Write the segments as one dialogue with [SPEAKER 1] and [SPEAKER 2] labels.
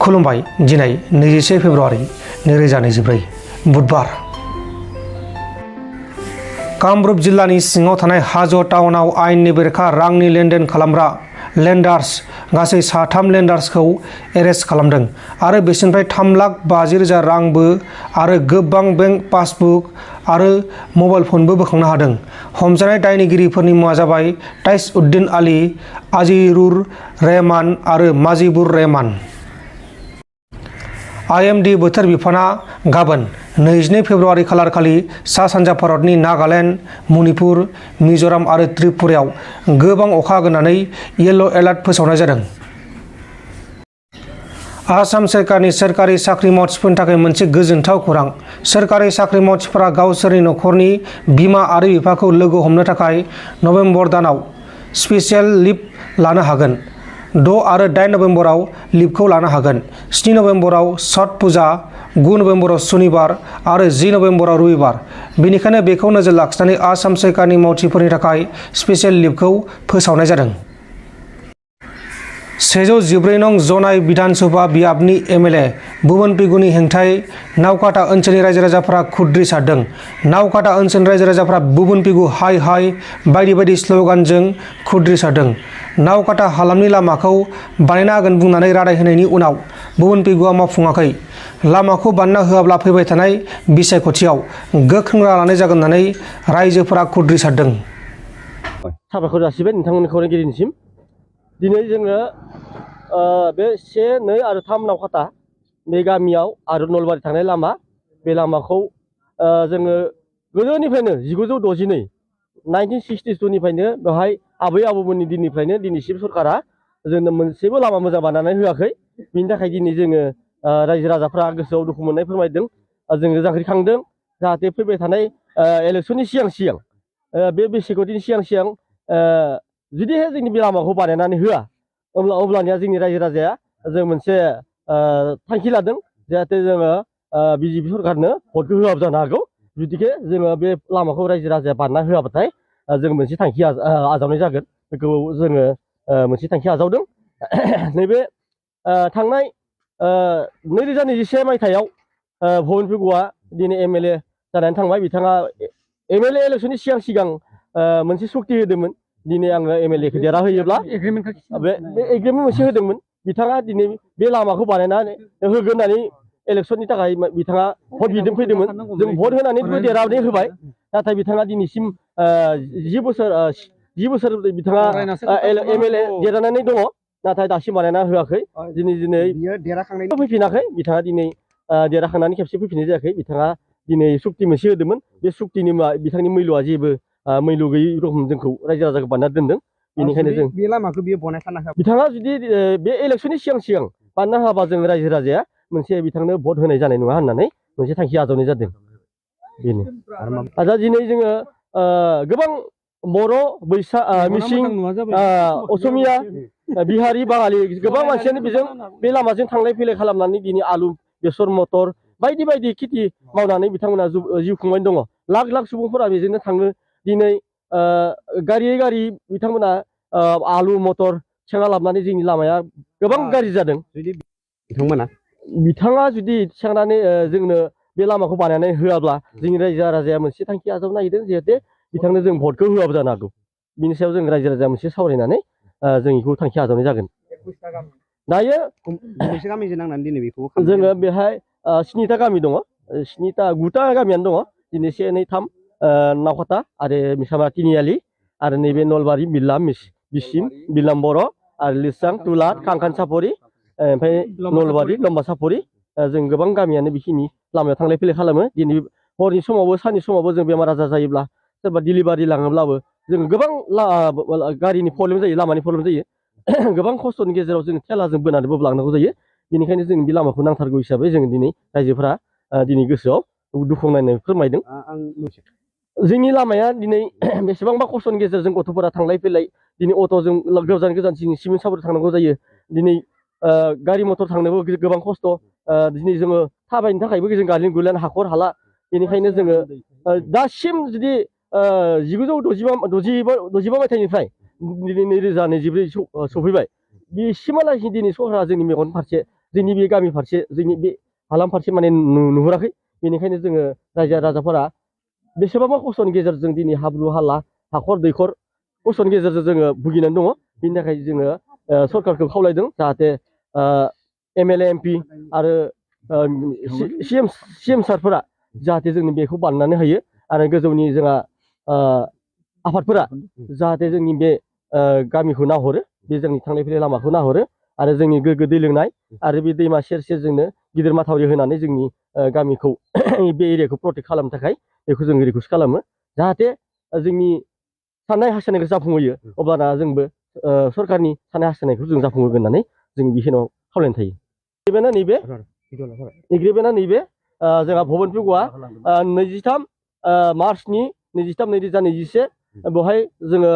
[SPEAKER 1] खुलुमबाय दिनै 21 फेब्रुवारि 2024 बुधबार कामरुप जिल्लानि सिङाव थानाय हाज' टाउनाव आयेननि बेरेखा रांनि लेनदेन खालामग्रा लेन्डार्स गासै 3 लेन्डार्सखौ एरेस्ट खालामदों आरो बिसोरनिफ्राय 3,50,000 रांबो आरो गोबां बेंक पासबुक आरो मबाइल फनबो बोखांनो हादों। हमजानाय दायनिगिरिफोरनि मुङा जाबाय ताइस उद्दीन आली, आजिरुर रहमान आरो माजिबुर रहमान। आईएमडी बोथोर बिफाना गाबोन 22 फेब्रुवारि खालारखालि सा सानजा भारतनि नागालेन्ड, मणिपुर, मिज'राम आरो त्रिपुरायाव गोबां अखा हागोन होननानै येल्ल' एलार्ट फोसावनाय जादों। आसाम सोरखारनि सोरखारि साख्रि मावथिफोरनि थाखाय मोनसे गोजोनथाव खौरां। सोरखारि साख्रि मावथिफोरा गावसोरनि नखरनि बिमा आरो बिफाखौ लोगो हमनो थाखाय नबेम्बर दानाव स्पेसियेल लिभ लानो हागोन। 6 आरो 8 नबेम्बराव लिभखौ लानो हागोन। 7 नबेम्बराव छठ पुजा, 9 नबेम्बराव सुनिबार आरो 10 नबेम्बराव रबिबार। बेनिखायनो बेखौ नोजोर लाखिनानै आसाम सोरखारनि मावथिफोरनि थाखाय स्पेसियेल लिभखौ फोसावनाय जादों। 114 नं जनाय बिधान सभा बियाबनि एमएलए बुबन पेगुनि हेंथायै नावकाटा ओनसोलनि रायजो-राजाफोरा खुद्रिसारदों। नावकाटा ओनसोलनि रायजो-राजाफोरा बुबन पेगु हाय हाय बायदि बायदि स्ल'गानजों खुद्रिसारदों। नावकाटा हालामनि लामाखौ बानायना होगोन बुंनानै रादाय होनायनि उनाव बुबन पेगुआ मावफुङाखै। लामाखौ बानायना होआब्ला फैबाय थानाय बिसायख'थियाव गोख्रों राहा लानाय जागोन होननानै रायजोफोरा खुद्रिसारदों।
[SPEAKER 2] साबायखर जासिबाय नोंथांमोननि खौरांगिरिनिसिम। दिनै जोङो बे 1, 2 आरो 3 नावकाटा बे गामियाव आरो नलबारि थांनाय लामा, बे लामाखौ जोङो गोदोनिफ्रायनो 1962 1962निफ्रायनो बेवहाय आबै आबौमोननि दिननिफ्रायनो दिनैसिम सरकारा जोंनो मोनसेबो लामा मोजां बानायनानै होआखै। बिनि थाखाय दिनै जोङो रायजो राजाफ्रा गोसोआव दुखु मोननाय फोरमायदों। जोङो जांख्रिखांदों जाहाथे फैबाय थानाय इलेक्सननि सिगां बे बिसायख'थिनि सिगां जुदिहाय जोंनि बे लामाखौ बानायनानै होआ अब्लानिया जोंनि रायजो राजाया जों मोनसे थांखि लादों जाहाथे जोङो बिजेपि सरकारनो भटखौ होआबो जानो हागौ। जुदिके जोङो बे लामाखौ रायजो राजाया बानायना होआबाथाय जों मोनसे थांखि आजावनाय जागोन। बेखौ जोङो मोनसे थांखि आजावदों। नैबे थांनाय 2021 मायथाइयाव बुबन पेगुआ दिनै एमएलए जानानै थांबाय। बिथाङा एमएलए इलेक्सननि सिगां मोनसे सक्ति होदोंमोन। दिनै आङो एमएलएखौ देरहा होयोब्ला बे एग्रिमेन्ट मोनसे होदोंमोन। बिथाङा दिनै बे लामाखौ बानायनानै होगोन होननानै इलेक्सननि थाखाय बिथाङा भट बिदों फैदोंमोन। जों भट होनानै देरहानानै होबाय। नाथाय बिथाङा दिनैसिम 10 बोसोर बिथाङा एमएलए देरहानानै दङ। नाथाय दासिम बानायना होआखै। दिनै फैफिनाखै। बिथाङा दिनै देरहाखांनानै खेबसे फैफिननाय जायाखै। बिथाङा दिनै सुक्ति मोनसे होदोंमोन। बे सुक्तिनि बिथांनि मैल'आ जेबो मैल' गैयै रखम जोंखौ रायजो राजाखौ बानायना दोनदों। बेनिखायनो जों
[SPEAKER 3] बे लामाखौ बियो बनायखाना होआ।
[SPEAKER 2] बिथाङा जुदि बे इलेक्सननि सिगां बानायना होआबा जों रायजो राजाया मोनसे बिथांनो भट होनाय जानाय नङा होननानै मोनसे थांखि आजावनाय जादों। बेनो दा दिनै जोङो गोबां बर', मिसिं, असमिया, बिहारि, बाङालि गोबां मानसियानो बेजों बे लामाजों थांलाय फैलाय खालामनानै दिनै आलु, बेसर, मटर बायदि बायदि खेथि मावनानै बिथांमोना जिउ खुंबाय दङ। लाख लाख सुबुंफोरा बेजोंनो थाङो। दिनै गारि बिथांमोना आलु, मटर थिखांना लाबोनानै जोंनि लामाया गोबां गाज्रि जादों। बिथाङा जुदि थिखांनानै जोंनो बे लामाखौ बानायनानै होआब्ला जोंनि रायजो राजाया मोनसे थांखि आजावनो नागिरदों जाहाथे बिथांनो जों भटखौ होआबो जानो हागौ। बिनि सायाव जों रायजो राजाया मोनसे सावरायनानै जों बेखौ थांखि आजावनाय जागोन। दायो जोङो बेहाय 7टा गामि दङ। 9टा गामियानो दङ। दिनै 1, 2, 3 नावकाटा आरो मिसामा तिनिआलि आरो नैबे नलबारि, बिरलाम, बिसिम, बिरलाम बर' आरो लिरसां, तुला, कांखान सापरि, ओमफ्राय नलबारि, लम्बा सापरि। जों गोबां गामियानो बेखिनि लामायाव थांलाय फैलाय खालामो। दिनै हरनि समावबो साननि समावबो जों बेमार आजार जायोब्ला सोरबा डिलिभारि लाङोब्लाबो जों गोबां गारिनि प्रब्लेम जायो, लामानि प्रब्लेम जायो। गोबां खस्थ'नि गेजेराव जों थेलाजों बोनानैबो लांनांगौ जायो। बेनिखायनो जों बे लामाखौ नांथारगौ हिसाबै जों दिनै रायजोफोरा दिनै गोसोआव दुखु नांनाय फोरमायदों। जोंनि लामाया दिनै बेसेबांबा खस्थ'नि गेजेरजों गथ'फोरा थांलाय फैलाय दिनै अट'जों गोजान सिमेन्ट सापरि थांनांगौ जायो। दिनै गारि मटर थांनोबो गोबां खस्थ'। दिनै जोङो थाबायनो थाखायबो जों गालिन गुलिन हाखर हाला। बेनिखायनो जोङो दासिम जुदि 1965 मायथाइनिफ्राय दिनै 2024 सफैबाय। बिसिमहालागै दिनै सरकारा जोंनि मेगन फारसे जोंनि बे गामि फारसे जोंनि बे हालाम फारसे माने नुहुराखै बेनिखायनो जोङो रायजो राजाफोरा बेसेबांबा खस्थ'नि गेजेरजों दिनै हाब्रु हाला हाखर दैखर खस्थ'नि गेजेरजों जोङो भुगिनानै दङ बिनि थाखाय जोङो सरकारखौ खावलायदों जाहाथे MLA MP आरो CM सारफोरा जाहाथे जोंनि बेखौ बानायनानै होयो आरो गोजौनि जोंहा आफादफोरा जाहाथे जोंनि बे गामिखौ नाहरो बे जोंनि थांलाय फैलाय लामाखौ नाहरो आरो जोंनि गोग्गो दै लोंनाय आरो बे दैमा सेर सेरजोंनो गिदिर माथावरि होनानै जोंनि गामिखौ बे एरियाखौ प्रटेक्ट खालामनो थाखाय बेखौ जों रिकुवेस्ट खालामो जाहाथे जोंनि साननाय हास्थायनायखौ जाफुंहोयो अब्लाना जोंबो सरकारनि साननाय हास्थायनायखौ जों जाफुंहोगोन होननानै जों बिखिनियाव खावलायनाय थायो। एग्रिमेन्टआ नैबे जोंहा भबन पेगुआ 23 मार्चनि 2021 बेवहाय जोङो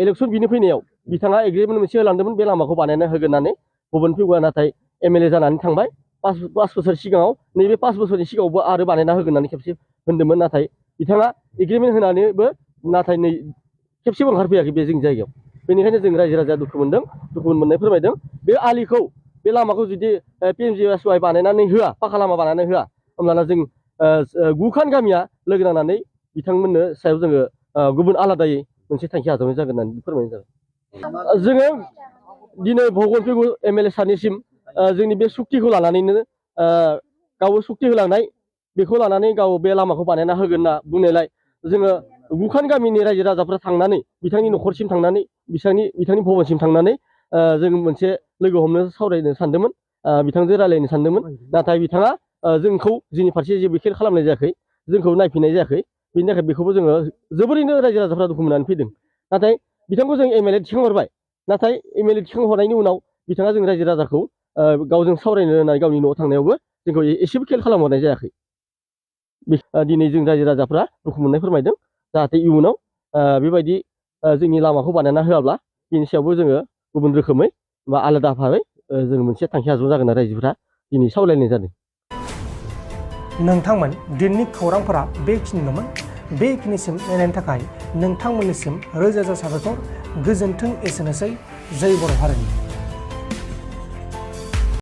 [SPEAKER 2] इलेक्सन बिनो फैनायाव बिथाङा एग्रिमेन्ट मोनसे होलांदोंमोन बे लामाखौ बानायना होगोन होननानै भबन पेगुआ नाथाय MLA जानानै थांबाय 5 बोसोर सिगाङाव नैबे 5 बोसोरनि सिगाङावबो आरो बानायना होगोन होननानै खेबसे होन्दोंमोन नाथाय बिथाङा एग्रिमेन्ट होनानैबो नाथाय खेबसेबो ओंखारफैयाखै बे जोंनि जायगायाव बेनिखायनो जों रायजो राजाया दुखु मोननाय फोरमायदों बे आलिखौ बे लामाखौ जुदि PMGSY बानायनानै होआ पाका लामा बानायनानै होआ होमब्लाना जों 9 खान गामिया लोगो नांनानै बिथांमोननो सायाव जोङो गुबुन आलादायै मोनसे थांखि आजावनाय जागोन होननानै फोरमायनाय जाबाय। जोङो दिनै भगन पेगु MLA सारनिसिम जोंनि बे सुक्तिखौ लानानैनो गाव सुक्ति होलांनाय बेखौ लानानै गाव बे लामाखौ बानायना होगोन होनना बुंनायलाय जोङो 9 खान गामिनि रायजो राजाफ्रा थांनानै बिथांनि न'खरसिम थांनानै बिथांनि भबनसिम थांनानै जों मोनसे लोगो हमनो सावरायनो सानदोंमोन बिथांजों रायलायनो सानदोंमोन नाथाय बिथाङा जोंखौ जोंनि फारसे जेबो खेल खालामनाय जायाखै जोंखौ नायफिननाय जायाखै बिनि थाखाय बेखौबो जोङो जोबोरैनो रायजो राजाफ्रा दुखु मोननानै फैदों नाथाय बिथांखौ जों MLA थिखांहरबाय नाथाय MLA थिखांहरनायनि उनाव बिथाङा जों रायजो राजाखौ गावजों सावरायनो होननानै गावनि न'आव थांनायावबो जोंखौ एसेबो खेल खालामहरनाय जायाखै दिनै जों रायजो राजाफ्रा दुखु मोननाय फोरमायदों जाहाथे इयुनाव बेबायदि जोंनि लामाखौ बानायना होआब्ला बिनि सायावबो जोङो गुबुन रोखोमै बा आलादा भाबै जों मोनसे थांखि आजाव जागोन आरो रायजोफ्रा दिनै सावरायनाय जादों।
[SPEAKER 1] नोंथांमोन दिनैनि खौरांफोरा बेखिनिल'मोन बेखिनिसिम नायनायनि थाखाय नोंथांमोननिसिम रोजा रोजा साबायखर गोजोन्थों एसेनोसै जय बर' हारिनि।